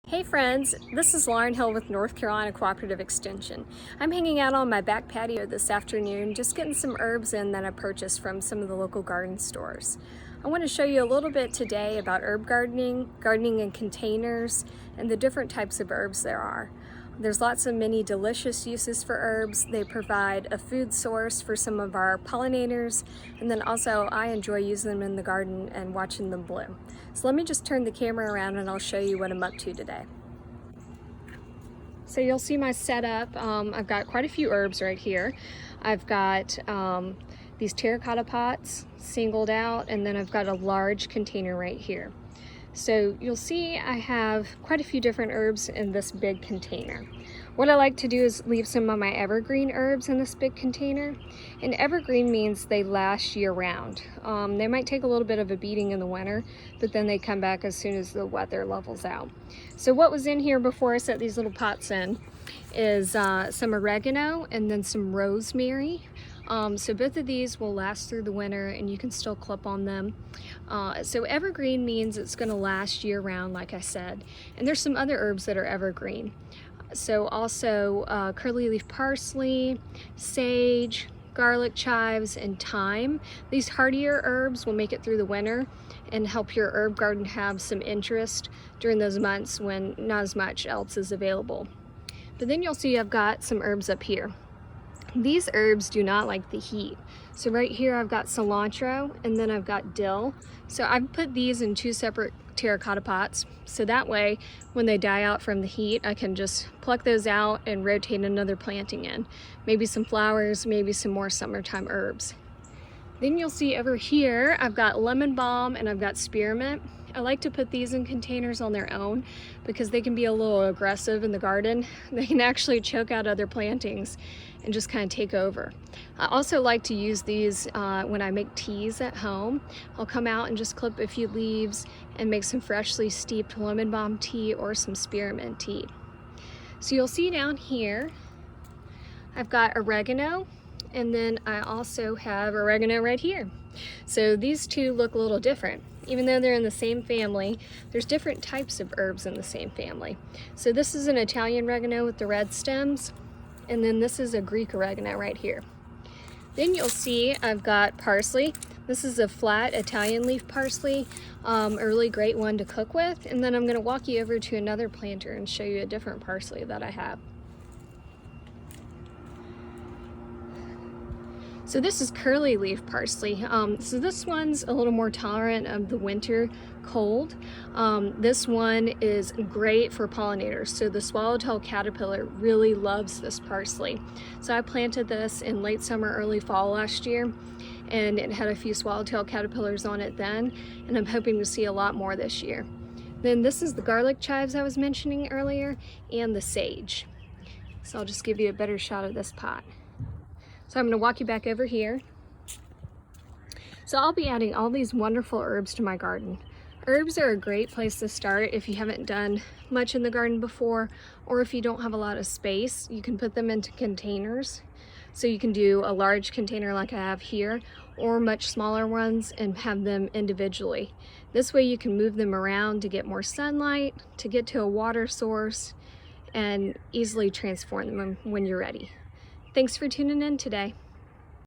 Hey friends, this is Lauren Hill with North Carolina Cooperative Extension. I'm hanging out on my back patio this afternoon just getting some herbs in that I purchased from some of the local garden stores. I want to show you a little bit today about herb gardening, gardening in containers, and the different types of herbs there are. There's lots of many delicious uses for herbs. They provide a food source for some of our pollinators, and then also I enjoy using them in the garden and watching them bloom. So let me just turn the camera around and I'll show you what I'm up to today. So you'll see my setup. I've got quite a few herbs right here. I've got these terracotta pots singled out, and then I've got a large container right here. So you'll see I have quite a few different herbs in this big container. What I like to do is leave some of my evergreen herbs in this big container. And evergreen means they last year round. They might take a little bit of a beating in the winter, but then they come back as soon as the weather levels out. So what was in here before I set these little pots in is some oregano and then some rosemary. So both of these will last through the winter and you can still clip on them. So evergreen means it's going to last year round, like I said. And there's some other herbs that are evergreen. So also curly leaf parsley, sage, garlic, chives, and thyme. These hardier herbs will make it through the winter and help your herb garden have some interest during those months when not as much else is available. But then you'll see I've got some herbs up here. These herbs do not like the heat. So right here I've got cilantro and then I've got dill. So I've put these in two separate terracotta pots. So that way when they die out from the heat, I can just pluck those out and rotate another planting in. Maybe some flowers, maybe some more summertime herbs. Then you'll see over here, I've got lemon balm and I've got spearmint. I like to put these in containers on their own because they can be a little aggressive in the garden. They can actually choke out other plantings and just kind of take over. I also like to use these when I make teas at home. I'll come out and just clip a few leaves and make some freshly steeped lemon balm tea or some spearmint tea. So you'll see down here, I've got oregano, and then I also have oregano right here. So these two look a little different. Even though they're in the same family, there's different types of herbs in the same family. So this is an Italian oregano with the red stems, and then this is a Greek oregano right here. Then you'll see I've got parsley. This is a flat Italian leaf parsley, a really great one to cook with. And then I'm gonna walk you over to another planter and show you a different parsley that I have. So this is curly leaf parsley. So this one's a little more tolerant of the winter cold. This one is great for pollinators. So the swallowtail caterpillar really loves this parsley. So I planted this in late summer, early fall last year, and it had a few swallowtail caterpillars on it then, and I'm hoping to see a lot more this year. Then this is the garlic chives I was mentioning earlier, and the sage. So I'll just give you a better shot of this pot. So I'm going to walk you back over here. So I'll be adding all these wonderful herbs to my garden. Herbs are a great place to start if you haven't done much in the garden before, or if you don't have a lot of space. You can put them into containers. So you can do a large container like I have here, or much smaller ones and have them individually. This way you can move them around to get more sunlight, to get to a water source, and easily transform them when you're ready. Thanks for tuning in today.